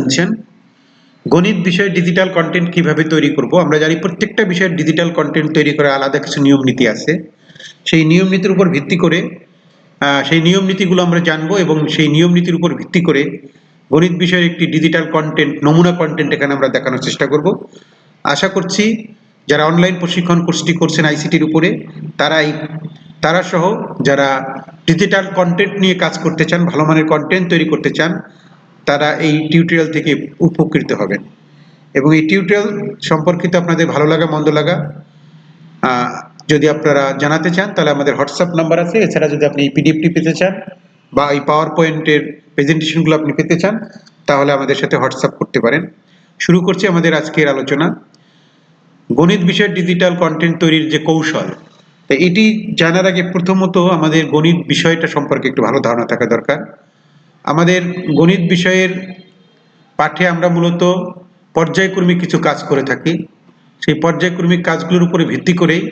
শুনছেন। গণিত বিষয়ে ডিজিটাল কন্টেন্ট কিভাবে তৈরি করব। আমরা জানি প্রত্যেকটা বিষয়ের ডিজিটাল কন্টেন্ট তৈরি করার আলাদা কিছু নিয়ম নীতি আছে। সেই নিয়ম নীতির উপর ভিত্তি করে সেই নিয়ম নীতিগুলো আমরা জানবো এবং সেই নিয়ম নীতির উপর ভিত্তি করে গণিত বিষয়ের একটি ডিজিটাল কন্টেন্ট, নমুনা কন্টেন্ট এখানে আমরা দেখানোর চেষ্টা করব। আশা করছি যারা অনলাইন প্রশিক্ষণ কোর্সটি করছেন আইসিটির উপরে, তারা সহ যারা ডিজিটাল কন্টেন্ট নিয়ে কাজ করতে চান, ভালো মানের কন্টেন্ট তৈরি করতে চান, তারা এই টিউটোরিয়াল থেকে উপকৃত হবেন। এবং এই টিউটোরিয়াল সম্পর্কিত আপনাদের ভালো লাগা মন্দ লাগা যদি আপনারা জানাতে চান, তাহলে আমাদের হোয়াটসঅ্যাপ নাম্বার আছে। এছাড়া যদি আপনি এই পিডিএফটি পেতে চান বা এই পাওয়ার পয়েন্টের প্রেজেন্টেশনগুলো আপনি পেতে চান, তাহলে আমাদের সাথে হোয়াটসঅ্যাপ করতে পারেন। শুরু করছি আমাদের আজকের আলোচনা। গণিত বিষয়ের ডিজিটাল কন্টেন্ট তৈরির যে কৌশল, এটি জানার আগে প্রথমত আমাদের গণিত বিষয়টা সম্পর্কে একটু ভালো ধারণা থাকা দরকার। আমাদের গণিত বিষয়ের পাঠে আমরা মূলত পর্যায়ক্রমিক কিছু কাজ করে থাকি। সেই পর্যায়ক্রমিক কাজগুলোর উপরে ভিত্তি করেই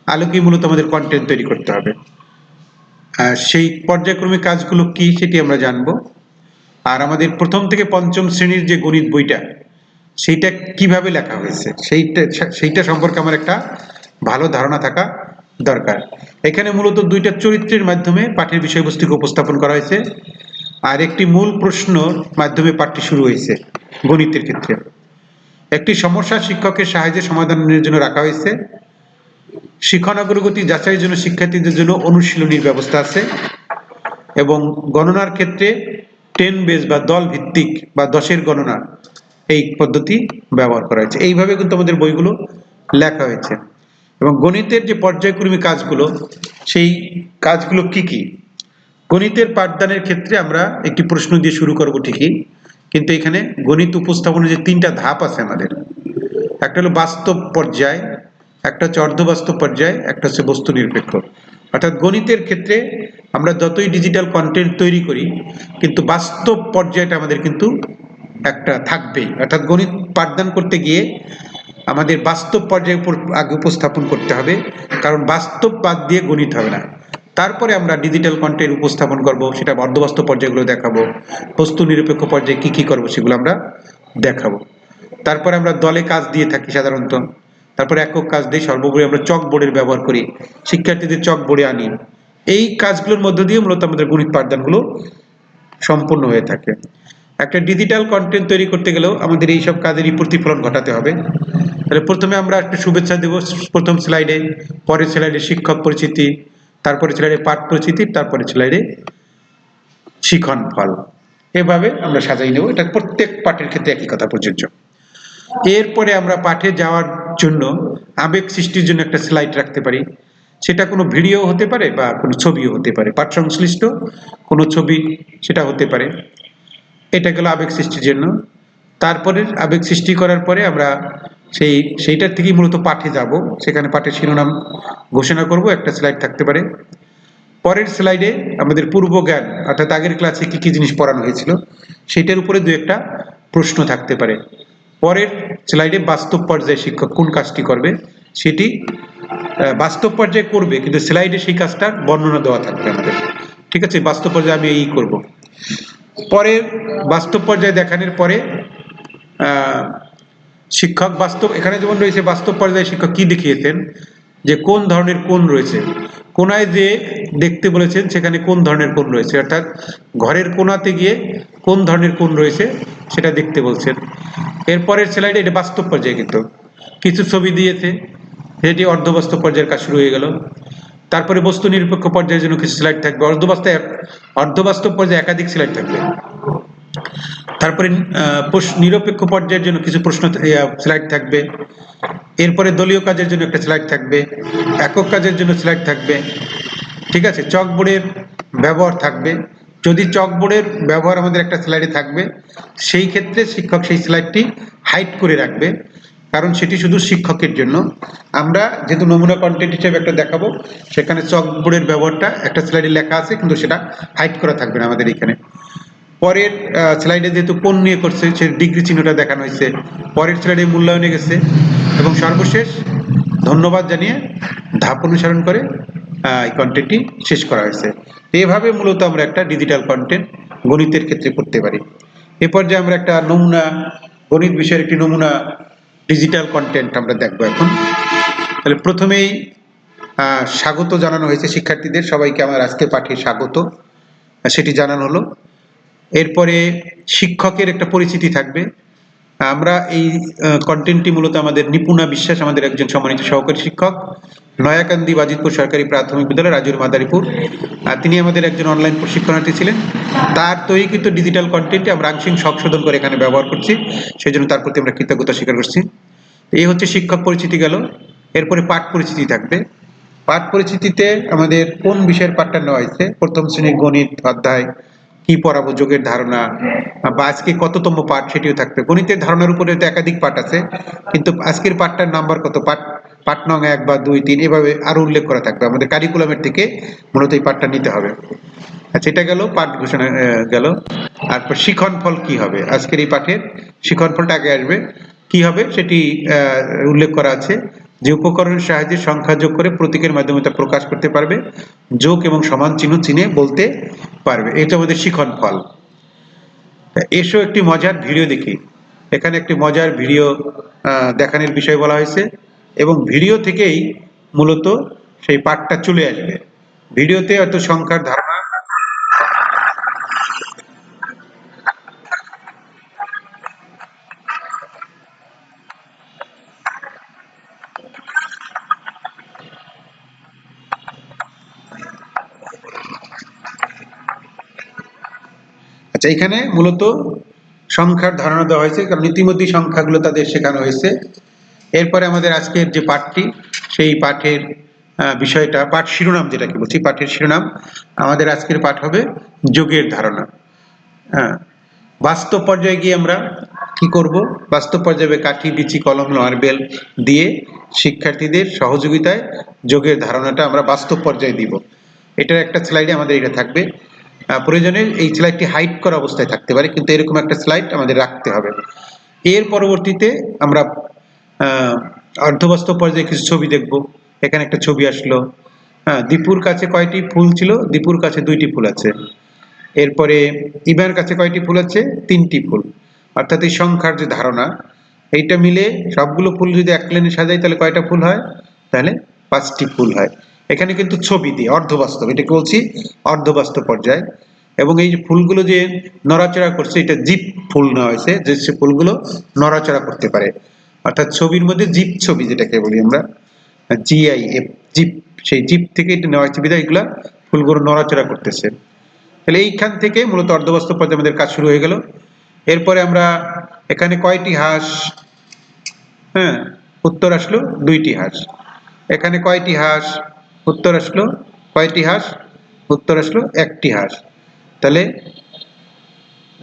আলোকেই মূলত আমাদের কন্টেন্ট তৈরি করতে হবে। সেই পর্যায়ক্রমিক কাজগুলো কি সেটি আমরা জানব। আর আমাদের প্রথম থেকে পঞ্চম শ্রেণীর যে গণিত বইটা, সেইটা কিভাবে লেখা হয়েছে সেইটা সম্পর্কে আমার একটা ভালো ধারণা থাকা দরকার। এখানে মূলত দুইটা চরিত্রের মাধ্যমে পাঠের বিষয়বস্তুকে উপস্থাপন করা হয়েছে, আর একটি মূল প্রশ্নর মাধ্যমে পাঠটি শুরু হয়েছে। গণিতের ক্ষেত্রে একটি সমস্যা শিক্ষকের সাহায্যে সমাধানের জন্য রাখা হয়েছে। শিক্ষণ অগ্রগতি যাচাইয়ের জন্য শিক্ষার্থীদের জন্য অনুশীলনীর ব্যবস্থা আছে এবং গণনার ক্ষেত্রে 10 বেস বা দল ভিত্তিক বা 10-এর গণনা এই পদ্ধতি ব্যবহার করা হয়েছে। এইভাবে কিন্তু আমাদের বইগুলো লেখা হয়েছে। এবং গণিতের যে পর্যায়ক্রমিক কাজগুলো, সেই কাজগুলো কি কি? গণিতের পাঠদানের ক্ষেত্রে আমরা একটি প্রশ্ন দিয়ে শুরু করব ঠিকই, কিন্তু এখানে গণিত উপস্থাপনের যে 3টা ধাপ আছে আমাদের, একটা হলো বাস্তব পর্যায়, একটা হচ্ছে অর্ধবাস্তব পর্যায়, একটা হচ্ছে বস্তু নিরপেক্ষ। অর্থাৎ গণিতের ক্ষেত্রে আমরা যতই ডিজিটাল কন্টেন্ট তৈরি করি, কিন্তু বাস্তব পর্যায়টা আমাদের কিন্তু একটা থাকবেই। অর্থাৎ গণিত পাঠদান করতে গিয়ে আমাদের বাস্তব পর্যায়ে আগে উপস্থাপন করতে হবে, কারণ বাস্তব বাদ দিয়ে গণিত হবে না। তারপরে আমরা ডিজিটাল কন্টেন্ট উপস্থাপন করব, সেটা অর্ধবাস্তব পর্যায়গুলো দেখাবো, বস্তু নিরপেক্ষ পর্যায়ে কি কি করব সেগুলো আমরা দেখাবো। তারপরে আমরা দলে কাজ দিয়ে থাকি সাধারণত, তারপরে একক কাজ দিয়ে, সর্বোপরি আমরা চক বোর্ডের ব্যবহার করি, শিক্ষার্থীদের চক বোর্ডে আনি। এই কাজগুলোর মধ্য দিয়ে মূলত আমাদের গণিত পাঠদানগুলো সম্পূর্ণ হয়ে থাকে। একটা ডিজিটাল কন্টেন্ট তৈরি করতে গেলেও আমাদের এইসব কাজেরই প্রতিফলন ঘটাতে হবে। তাহলে প্রথমে আমরা একটু শুভেচ্ছা দেব প্রথম স্লাইডে, পরের স্লাইডে শিক্ষক পরিচিতি, তারপরে স্লাইডে পাঠ পরিচিতি, তারপরে স্লাইডে শিখন ফল। এভাবে আমরা সাজাই নেব। এটা প্রত্যেক পাঠের ক্ষেত্রে একই কথা প্রযোজ্য। এরপরে আমরা পাঠে যাওয়ার জন্য আবেগ সৃষ্টির জন্য একটা স্লাইড রাখতে পারি। সেটা কোনো ভিডিও হতে পারে বা কোনো ছবিও হতে পারে, পাঠ সংশ্লিষ্ট কোনো ছবি সেটা হতে পারে। এটা গেল আবেগ সৃষ্টির জন্য। তারপরে আবেগ সৃষ্টি করার পরে আমরা সেইটার থেকেই মূলত পাঠে যাব। সেখানে পাঠের শিরোনাম ঘোষণা করব, একটা স্লাইড থাকতে পারে। পরের স্লাইডে আমাদের পূর্ব জ্ঞান, অর্থাৎ আগের ক্লাসে কি কি জিনিস পড়ানো হয়েছিল সেটার উপরে 2-একটা প্রশ্ন থাকতে পারে। পরের স্লাইডে বাস্তব পর্যায়ে শিক্ষক কোন কাজটি করবে, সেটি বাস্তব পর্যায়ে করবে, কিন্তু স্লাইডে সেই কাজটার বর্ণনা দেওয়া থাকবে আমাদের। ঠিক আছে, বাস্তব পর্যায়ে আমি এই করব। পরের বাস্তব পর্যায়ে দেখানোর পরে শিক্ষক বাস্তব, এখানে যেমন রয়েছে বাস্তব পর্যায়ে শিক্ষক কি দেখিয়েছেন, যে কোন ধরনের কোণ রয়েছে, কোণায় যে দেখতে বলেছেন সেখানে কোন ধরনের কোণ রয়েছে, অর্থাৎ ঘরের কোণাতে গিয়ে কোন ধরনের কোণ রয়েছে সেটা দেখতে বলছেন। এরপরের স্লাইডে এটা বাস্তব পর্যায়ে কিন্তু কিছু ছবি দিয়েছে, সেটি অর্ধবাস্তব পর্যায়ের কাজ শুরু হয়ে গেল। তারপরে বস্তু নিরপেক্ষ পর্যায়ের জন্য কিছু স্লাইড থাকবে, অর্ধবাস্তব পর্যায়ে একাধিক স্লাইড থাকবে। তারপরে নিরপেক্ষ পর্যায়ের জন্য কিছু প্রশ্ন স্লাইড থাকবে। এরপরে দলীয় কাজের জন্য একটা স্লাইড থাকবে, একক কাজের জন্য স্লাইড থাকবে। ঠিক আছে, চকবোর্ডের ব্যবহার থাকবে। যদি চকবোর্ডের ব্যবহার আমাদের একটা স্লাইডে থাকবে, সেই ক্ষেত্রে শিক্ষক সেই স্লাইডটি হাইড করে রাখবে, কারণ সেটি শুধু শিক্ষকের জন্য। আমরা যেহেতু নমুনা কন্টেন্ট হিসেবে একটা দেখাবো, সেখানে চকবোর্ডের ব্যবহারটা একটা স্লাইডে লেখা আছে, কিন্তু সেটা হাইড করা থাকবে না আমাদের এখানে। পরের স্লাইডে যেহেতু কোণ নিয়ে করছে, সে ডিগ্রি চিহ্নটা দেখানো হয়েছে। পরের স্লাইডে মূল্যায়নে গেছে এবং সর্বশেষ ধন্যবাদ জানিয়ে ধাপ অনুসরণ করে এই কন্টেন্টটি শেষ করা হয়েছে। এইভাবে মূলত আমরা একটা ডিজিটাল কন্টেন্ট গণিতের ক্ষেত্রে করতে পারি। এ পর্যায়ে আমরা একটা নমুনা গণিত বিষয়ের একটি নমুনা ডিজিটাল কন্টেন্ট আমরা দেখব এখন। তাহলে প্রথমেই স্বাগত জানানো হয়েছে শিক্ষার্থীদের, সবাইকে আমার আজকে পাঠে স্বাগত, সেটি জানানো হলো। এরপরে শিক্ষকের একটা পরিচিতি থাকবে। আমরা এই কন্টেন্টটি মূলত আমাদের নিপুণা বিশ্বাস, আমাদের একজন সম্মানিত সহকারী শিক্ষক, নয়াকান্দি বাজিতপুর সরকারি প্রাথমিক বিদ্যালয়, রাজুর মাদারীপুর। তিনি আমাদের একজন অনলাইন প্রশিক্ষণার্থী ছিলেন। তার তৈরিকৃত ডিজিটাল কন্টেন্টে আমরা আংশিক সংশোধন করে এখানে ব্যবহার করছি, সেই জন্য তার প্রতি আমরা কৃতজ্ঞতা স্বীকার করছি। এই হচ্ছে শিক্ষক পরিচিতি গেল। এরপরে পাঠ পরিচিতি থাকবে। পাঠ পরিচিতিতে আমাদের কোন বিষয়ের পাঠটা নেওয়া হয়েছে, প্রথম শ্রেণীর গণিত অধ্যায় কি পড়াবো, যোগের ধারণা, বা আজকে কততম পাঠ সেটিও থাকবে। গণিতের ধারণার উপরে তো একাধিক পাঠ আছে, কিন্তু আজকের পাঠটার নাম্বার কত, পাঠ নং 1 বা 2 3 এভাবে আরো উল্লেখ করা থাকবে। আমাদের কারিকুলামের থেকে মূলত এই পাঠটা নিতে হবে। আচ্ছা, এটা গেল পাঠ ঘোষণা গেল। তারপর শিখন ফল কি হবে, আজকের এই পাঠের শিখন ফলটা আগে আসবে। কি হবে সেটি উল্লেখ করা আছে, যে উপকরণের সাহায্যে সংখ্যা যোগ করে প্রতীকের মাধ্যমে তা প্রকাশ করতে পারবে, যোগ এবং সমান চিহ্ন চিনে বলতে পারবে। এটা আমাদের শিখন ফল। এসো একটি মজার ভিডিও দেখি। এখানে একটি মজার ভিডিও দেখানোর বিষয় বলা হয়েছে, এবং ভিডিও থেকেই মূলত সেই পাঠটা চলে আসবে। ভিডিওতে হয়তো সংখ্যার ধারণা, আচ্ছা এখানে মূলত সংখ্যার ধারণা দেওয়া হয়েছে, কারণ ইতিমধ্যে সংখ্যাগুলো তাদের শেখানো হয়েছে। এরপরে আমাদের আজকের যে পাঠটি, সেই পাঠের বিষয়টা, পাঠ শিরোনাম যেটাকে বলছি, পাঠের শিরোনাম আমাদের আজকের পাঠ হবে যোগের ধারণা। হ্যাঁ, বাস্তব পর্যায়ে গিয়ে আমরা কি করব, বাস্তব পর্যায়ে কাঠি, বিচি, কলম, মার্বেল দিয়ে শিক্ষার্থীদের সহযোগিতায় যোগের ধারণাটা আমরা বাস্তব পর্যায়ে দিব। এটার একটা স্লাইডে আমাদের এটা থাকবে। প্রয়োজনে এই স্লাইডটি হাইড করা অবস্থায় থাকতে পারে, কিন্তু এরকম একটা স্লাইড আমাদের রাখতে হবে। এর পরবর্তীতে আমরা অর্ধবাস্তব পর্যায়ে কিছু ছবি দেখব। এখানে একটা ছবি আসলো। হ্যাঁ, দীপুর কাছে কয়টি ফুল ছিল, দীপুর কাছে 2টি ফুল আছে। এরপরে ইমার কাছে কয়টি ফুল আছে, 3টি ফুল। অর্থাৎ এই সংখ্যার যে ধারণা, এইটা মিলে সবগুলো ফুল যদি এক লাইনে সাজাই তাহলে কয়টা ফুল হয়, তাহলে 5টি ফুল হয়। এখানে কিন্তু ছবি দিয়ে অর্ধবাস্তব, এটাকে বলছি অর্ধবাস্তব পর্যায়। এবং এই যে ফুলগুলো যে নড়াচড়া করছে, এটা জিপ ফুল নেওয়া হয়েছে, যে সে ফুলগুলো নড়াচড়া করতে পারে। অর্থাৎ ছবির মধ্যে জিপ ছবি যেটাকে বলি আমরা, GIF, জিপ, সেই জিপ থেকে এটা নেওয়া হয়েছে, বিধায় এগুলা ফুলগুলো নড়াচড়া করতেছে। তাহলে এইখান থেকে মূলত অর্ধবাস্তব পর্যায়ে আমাদের কাজ শুরু হয়ে গেল। এরপরে আমরা এখানে কয়টি হাঁস, হ্যাঁ, উত্তর আসলো 2টি হাঁস। এখানে কয়টি হাঁস, উত্তর আসলো কয়টি হাঁস, উত্তর আসলো 1টি হাঁস। তাহলে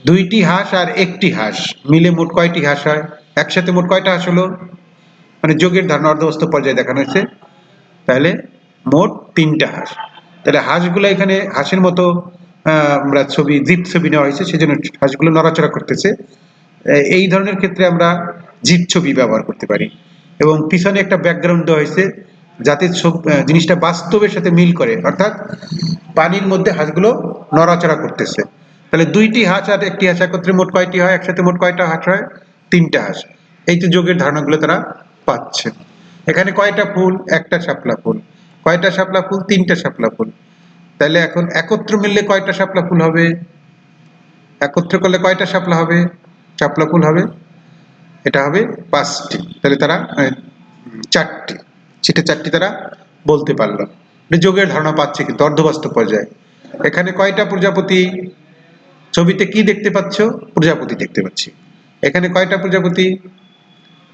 2টি হাঁস আর 1টি হাঁস মিলে মোট কয়টি হাঁস হয়, একসাথে মোট কয়টা হাঁস হলো, মানে যোগের ধারণা অর্ধবাস্তব পর্যায়ে দেখানো হয়েছে। তাহলে মোট 3টা হাঁস। তাহলে হাঁসগুলো এখানে হাঁসের মতো আমরা ছবি, জিপ ছবি নেওয়া হয়েছে, সেজন্য হাঁসগুলো নড়াচড়া করতেছে। এই ধরনের ক্ষেত্রে আমরা জিপ ছবি ব্যবহার করতে পারি। এবং পিছনে একটা ব্যাকগ্রাউন্ড দেওয়া হয়েছে, যাতে জিনিসটা বাস্তবের সাথে মিল করে, অর্থাৎ পানির মধ্যে হাঁসগুলো নড়াচড়া করতেছে। তাহলে 2টি হাঁস আর 1টি হাঁস একত্রে মোট কয়টি হয়, একসাথে মোট কয়টা হাঁস হয়, 3টা হাঁস। এই তো যোগের ধারণাগুলো তারা পাচ্ছে। এখানে কয়টা ফুল, একটা শাপলা ফুল। কয়টা শাপলা ফুল, 3টা শাপলা ফুল। তাহলে এখন একত্র মিললে কয়টা শাপলা ফুল হবে, একত্র করলে কয়টা শাপলা হবে, শাপলা ফুল হবে, এটা হবে 5টি। তাহলে তারা 4টি, সেটা 4টি তারা বলতে পারলো। যোগের ধারণা পাচ্ছে কিন্তু অর্ধবাস্তব পর্যায়ে। এখানে কয়টা প্রজাপতি, ছবিতে কি দেখতে পাচ্ছ, প্রজাপতি দেখতে পাচ্ছি। এখানে কয়টা প্রজাপতি,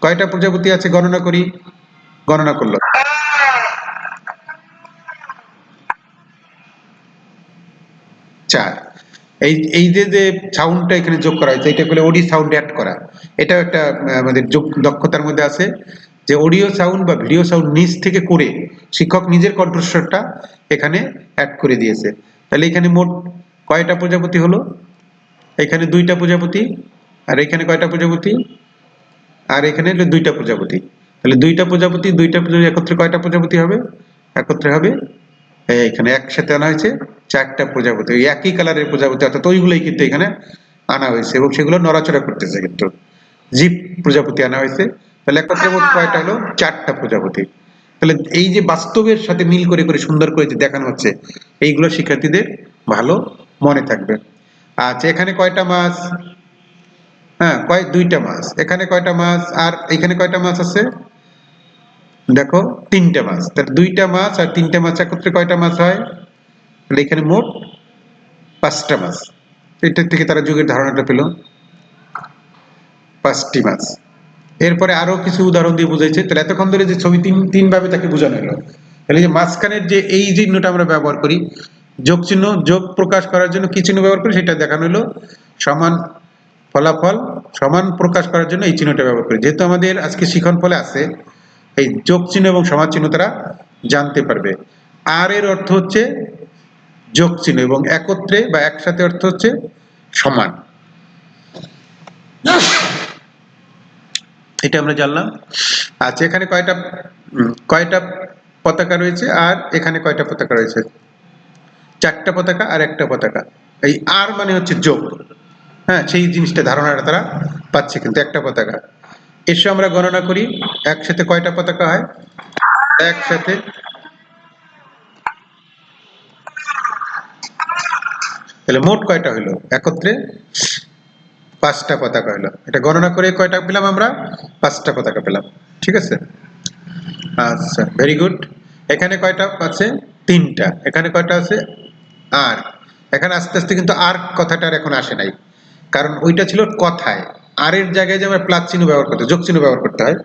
কয়টা প্রজাপতি আছে গণনা করি, গণনা করলো 4। এই যে সাউন্ডটা এখানে যোগ করা হয়েছে, এটা বলে অডিও সাউন্ড অ্যাড করা। এটাও একটা আমাদের যোগ দক্ষতার মধ্যে আছে, যে অডিও সাউন্ড বা ভিডিও সাউন্ড নিজ থেকে করে শিক্ষক নিজের কণ্ঠস্বরটা এখানে অ্যাড করে দিয়েছে। তাহলে এখানে মোট কয়টা প্রজাপতি হলো, এখানে 2টা প্রজাপতি, আর এখানে কয়টা প্রজাপতি, আর এখানে হলো 2টা প্রজাপতি। তাহলে 2টা প্রজাপতি, 2টা প্রজাপতি একত্রে কয়টা প্রজাপতি হবে, একত্রে হবে, এখানে একসাথে আনা হয়েছে 4টা প্রজাপতি, ওই একই কালারের প্রজাপতি, অর্থাৎ ওইগুলোই কিন্তু এখানে আনা হয়েছে এবং সেগুলো নড়াচড়া করতেছে, কিন্তু জীব প্রজাপতি আনা হয়েছে। তাহলে একত্রে মোট কয়টা হলো? 4টা প্রজাপতি। তাহলে এই যে বাস্তবের সাথে মিল করে করে সুন্দর করে যে দেখানো হচ্ছে, এইগুলো শিক্ষার্থীদের ভালো মনে থাকবে। আচ্ছা, এখানে কয়টা মাছ? হ্যাঁ, 2টা মাছ। এখানে কয়টা মাছ আর এখানে কয়টা মাছ আছে? দেখো 3টে মাছ। তাহলে 2টা মাছ আর 3টে মাছ একত্রে কয়টা মাছ হয়? তাহলে এখানে মোট 5টা মাছ। এটার থেকে তারা যুগের ধারণাটা পেল, 5টি মাছ। এরপরে আরো কিছু উদাহরণ দিয়ে বুঝাইছে। তাহলে এতক্ষণ ধরে যে ছবি তিন ভাবে তাকে বোঝানো হলো। তাহলে যে মাঝখানের যে এই চিহ্নটা আমরা ব্যবহার করি, যোগ চিহ্ন, যোগ প্রকাশ করার জন্য কি চিহ্ন ব্যবহার করি সেটা দেখানো হলো। সমান ফলাফল সমান প্রকাশ করার জন্য এই চিহ্নটা ব্যবহার করি। যেহেতু আমাদের আজকে শিখন ফলে আছে এই যোগ চিহ্ন এবং সমান চিহ্ন, তারা জানতে পারবে। আর এর অর্থ হচ্ছে যোগ চিহ্ন এবং একত্রে বা একসাথে অর্থ হচ্ছে সমান। এটা আমরা জানলাম। আচ্ছা, এখানে কয়টা পতাকা রয়েছে আর এখানে কয়টা পতাকা রয়েছে? 4টা পতাকা আর একটা পতাকা। এই আর মানে হচ্ছে যোগ। হ্যাঁ, সেই জিনিসটা ধারণাটা তারা পাচ্ছে, কিন্তু একটা পতাকা। এসো আমরা গণনা করি, একসাথে কয়টা পতাকা হয়? একসাথে তাহলে মোট কয়টা হলো? একত্রে 5টা পতাকা হলো। এটা গণনা করে কয়টা পেলাম আমরা? 5টা পতাকা পেলাম। ঠিক আছে, আচ্ছা, ভেরি গুড। এখানে কয়টা আছে? 3টা। এখানে কয়টা আছে? আর এখানে আস্তে আস্তে কিন্তু আর কথাটা আর এখন আসে নাই, কারণ ওইটা ছিল কথায়। আর এর জায়গায় যে আমরা প্লাস চিহ্ন ব্যবহার করতে, যোগ চিহ্ন ব্যবহার করতে হয়,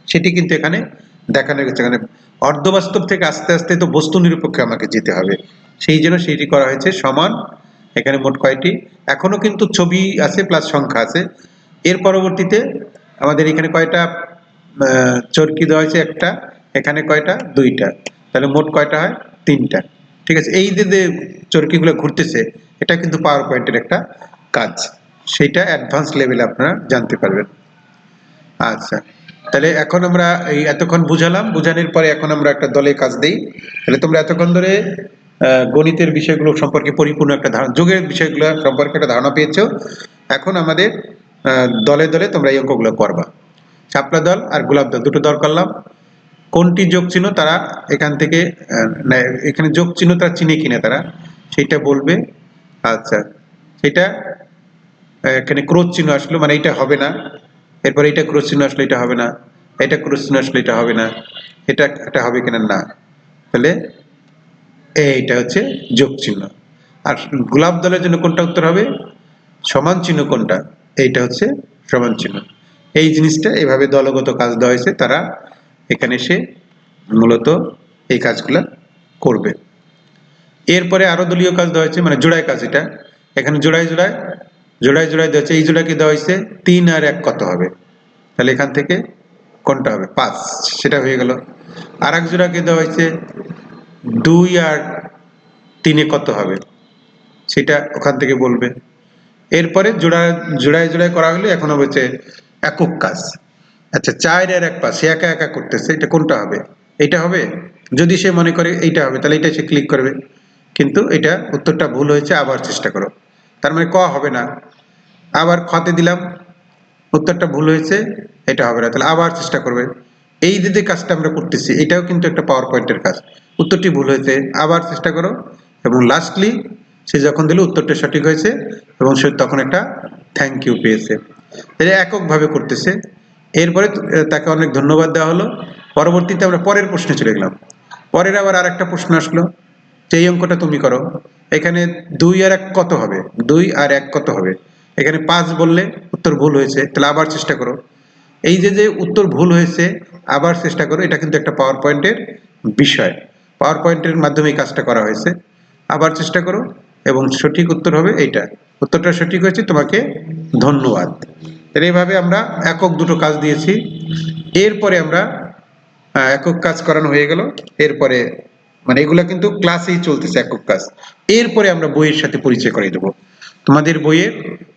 সেটি কিন্তু এখানে দেখানো গেছে। এখানে অর্ধবাস্তব থেকে আস্তে আস্তে তো বস্তু নিরপেক্ষে আমাকে যেতে হবে, সেই জন্য সেটি করা হয়েছে সমান। এখানে মোট কয়টি? এখনো কিন্তু ছবি আছে প্লাস সংখ্যা আছে। এর পরবর্তীতে আমাদের এখানে কয়টা চরকি দেওয়া হয়েছে? একটা। এখানে কয়টা? 2টা। তাহলে মোট কয়টা হয়? 3টা। ঠিক আছে, এই যে চরকিগুলো ঘুরতেছে, এটা কিন্তু পাওয়ার পয়েন্টের একটা কাজ, সেটা অ্যাডভান্স লেভেলে আপনারা জানতে পারবেন। আচ্ছা, তাহলে এখন আমরা এই এতক্ষণ বুঝালাম, বুঝানোর পরে এখন আমরা একটা দলে কাজ দেই। তাহলে তোমরা এতক্ষণ ধরে গণিতের বিষয়গুলো সম্পর্কে পরিপূর্ণ একটা ধারণা, যোগের বিষয়গুলো সম্পর্কে একটা ধারণা পেয়েছো। এখন আমাদের দলে দলে তোমরা এই অঙ্কগুলো করবা। শাপলা দল আর গোলাপ দল, দুটো দল করলাম। কোনটি যোগ চিহ্ন তারা এখান থেকে এখানে যোগ চিহ্ন তারা চিনে কিনে তারা সেটা বলবে। আচ্ছা, সেটা এখানে ক্রোশ চিহ্ন আসলো মানে এটা হবে না, এরপরে এটা ক্রোশ চিহ্ন আসলে এটা হবে না, এটা ক্রোশ চিহ্ন আসলে এটা হবে না, এটা হবে কিনা না। তাহলে এইটা হচ্ছে যোগ চিহ্ন। আর গোলাপ দলের জন্য কোনটা উত্তর হবে? সমান চিহ্ন কোনটা? এইটা হচ্ছে সমান চিহ্ন। এই জিনিসটা এভাবে দলগত কাজ দেওয়া হয়েছে, তারা এখানে এসে মূলত এই কাজগুলা করবে। এরপরে আরো দলীয় কাজ দেওয়া হয়েছে, মানে জোড়ায় কাজ। এটা এখানে জোড়ায় জোড়ায় দেওয়া হয়েছে। এই জোড়াকে দেওয়া হয়েছে 3 আর 1 কত হবে? তাহলে এখান থেকে কোনটা হবে? 5, সেটা হয়ে গেল। আর এক জোড়াকে দেওয়া হয়েছে 2 আর 3 কত হবে? সেটা ওখান থেকে বলবে। এরপরে জোড়ায় জোড়ায় করা হলে এখন হচ্ছে একক কাজ। আচ্ছা, 4 আর 1 5, সে একা একা করতেছে, এটা কোনটা হবে? এটা হবে। যদি সে মনে করে এইটা হবে, তাহলে এটা সে ক্লিক করবে, কিন্তু এটা উত্তরটা ভুল হয়েছে, আবার চেষ্টা করো। তার মানে ক হবে না। আবার খতে দিলাম, উত্তরটা ভুল হয়েছে, এটা হবে না, তাহলে আবার চেষ্টা করবে। এই যে কাজটা আমরা করতেছি, এটাও কিন্তু একটা পাওয়ার পয়েন্টের কাজ। উত্তরটি ভুল হয়েছে, আবার চেষ্টা করো, এবং লাস্টলি সে যখন দিল উত্তরটা সঠিক হয়েছে এবং সে তখন একটা থ্যাংক ইউ পেয়েছে। এটা এককভাবে করতেছে। এরপরে তাকে অনেক ধন্যবাদ দেওয়া হলো। পরবর্তীতে আমরা পরের প্রশ্নে চলে গেলাম। পরের আবার আর একটা প্রশ্ন আসলো যে এই অঙ্কটা তুমি করো। এখানে 2 আর 1 কত হবে? 2 আর 1 কত হবে? এখানে 5 বললে উত্তর ভুল হয়েছে, তাহলে আবার চেষ্টা করো। এই যে উত্তর ভুল হয়েছে, আবার চেষ্টা করো, এটা কিন্তু একটা পাওয়ার পয়েন্টের বিষয়। পাওয়ার পয়েন্টের মাধ্যমে এই কাজটা করা হয়েছে। আবার চেষ্টা করো এবং সঠিক উত্তর হবে এইটা। উত্তরটা সঠিক হয়েছে, তোমাকে ধন্যবাদ। এইভাবে আমরা একক দুটো কাজ দিয়েছি। এরপরে আমরা একক কাজ করানো হয়ে গেল। এরপরে মানে এগুলা কিন্তু ক্লাসেই চলতেছে একক কাজ। এরপরে আমরা বইয়ের সাথে পরিচয় করিয়ে দেবো। তোমাদের বইয়ের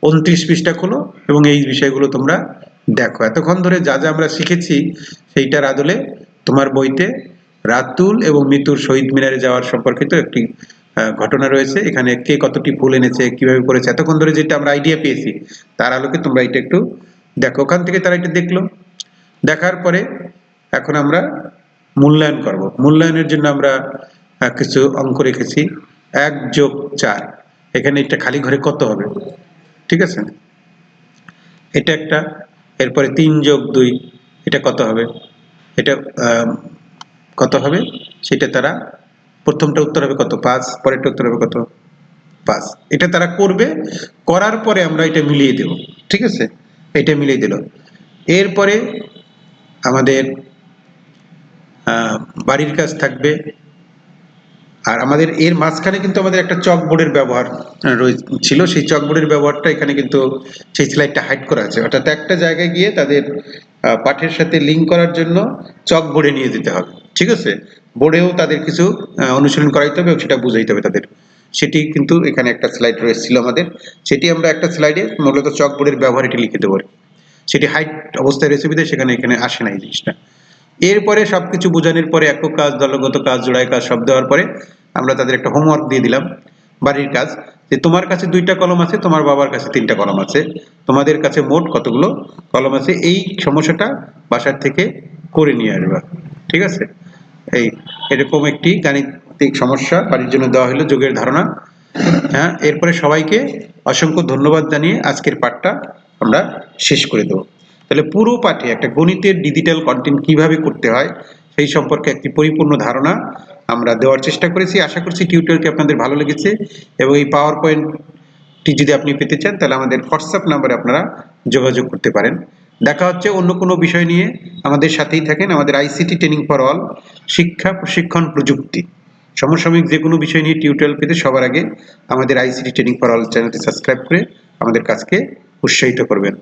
29 পৃষ্ঠা খোলো এবং এই বিষয়গুলো তোমরা দেখো। এতক্ষণ ধরে যা যা আমরা শিখেছি সেইটার আদলে তোমার বইতে রাতুল এবং মিতুর শহীদ মিনারে যাওয়ার সম্পর্কিত একটি ঘটনা রয়েছে, এখানে কে কতটি ফুল এনেছে, কিভাবে করেছে, এতক্ষণ ধরে যেটা আমরা আইডিয়া পেয়েছি তার আলোকে তোমরা এটা একটু দেখো। ওখান থেকে তারা এটা দেখলো, দেখার পরে এখন আমরা মূল্যায়ন করব। মূল্যায়নের জন্য আমরা কিছু অঙ্ক রেখেছি। 1+4, এখানে এটা খালি ঘরে কত হবে, ঠিক আছে, এটা একটা। এরপরে 3+2, এটা কত হবে, এটা কত হবে সেটা তারা, প্রথমটা উত্তর হবে কত, 5, পরেরটা উত্তর হবে কত, 5। এটা তারা করবে, করার পরে আমরা এটা মিলিয়ে দেব, ঠিক আছে, এটা মিলিয়ে দিল। এরপরে আমাদের বাড়ির কাজ থাকবে। আর আমাদের এর মাঝখানে কিন্তু আমাদের একটা চকবোর্ডের ব্যবহার ছিল, সেই চকবোর্ডের ব্যবহারটা এখানে কিন্তু সেই স্লাইডটা হাইড করা আছে, অর্থাৎ একটা জায়গায় গিয়ে তাদের পাঠের সাথে লিঙ্ক করার জন্য চকবোর্ডে নিয়ে যেতে হবে, ঠিক আছে, বোর্ডেও তাদের কিছু অনুশীলন করাইতে হবে এবং সেটা বুঝাইতে হবে তাদের। সেটি কিন্তু এখানে একটা স্লাইড রয়েছিল আমাদের, সেটি আমরা একটা স্লাইডে মূলত চকবোর্ডের ব্যবহার এটি লিখে দেবো, সেটি হাইড অবস্থায় রয়েছে বিধায় সেখানে এখানে আসে না এই জিনিসটা। এরপরে সবকিছু বোঝানোর পরে একক কাজ, দলগত কাজ, জোড়ায় কাজ সব দেওয়ার পরে আমরা তাদের একটা হোমওয়ার্ক দিয়ে দিলাম, বাড়ির কাজ, যে তোমার কাছে 2টা কলম আছে, তোমার বাবার কাছে 3টা কলম আছে, তোমাদের কাছে মোট কতগুলো কলম আছে, এই সমস্যাটা বাসার থেকে করে নিয়ে আসবা, ঠিক আছে। এই এরকম একটি গাণিতিক সমস্যা বাড়ির জন্য দেওয়া হলো, যোগের ধারণা। হ্যাঁ, এরপরে সবাইকে অসংখ্য ধন্যবাদ জানিয়ে আজকের পাঠটা আমরা শেষ করে দেব। তাহলে পুরো পাঠে একটা গণিতের ডিজিটাল কন্টেন্ট কিভাবে করতে হয় সেই সম্পর্কে একটি পরিপূর্ণ ধারণা আমরা দেওয়ার চেষ্টা করেছি। আশা করছি টিউটোরিয়ালটি আপনাদের ভালো লেগেছে এবং এই পাওয়ার পয়েন্টটি যদি আপনি পেতে চান তাহলে আমাদের হোয়াটসঅ্যাপ নাম্বারে আপনারা যোগাযোগ করতে পারেন। দেখা হচ্ছে অন্য কোনো বিষয় নিয়ে, আমাদের সাথেই থাকেন। আমাদের আইসিটি ট্রেনিং ফর অল, শিক্ষা প্রশিক্ষণ প্রযুক্তি, সমসাময়িক যে কোনো বিষয় নিয়ে টিউটোরিয়াল পেতে সবার আগে আমাদের আইসিটি ট্রেনিং ফর অল চ্যানেলটি সাবস্ক্রাইব করে আমাদের কাজকে উৎসাহিত করবেন।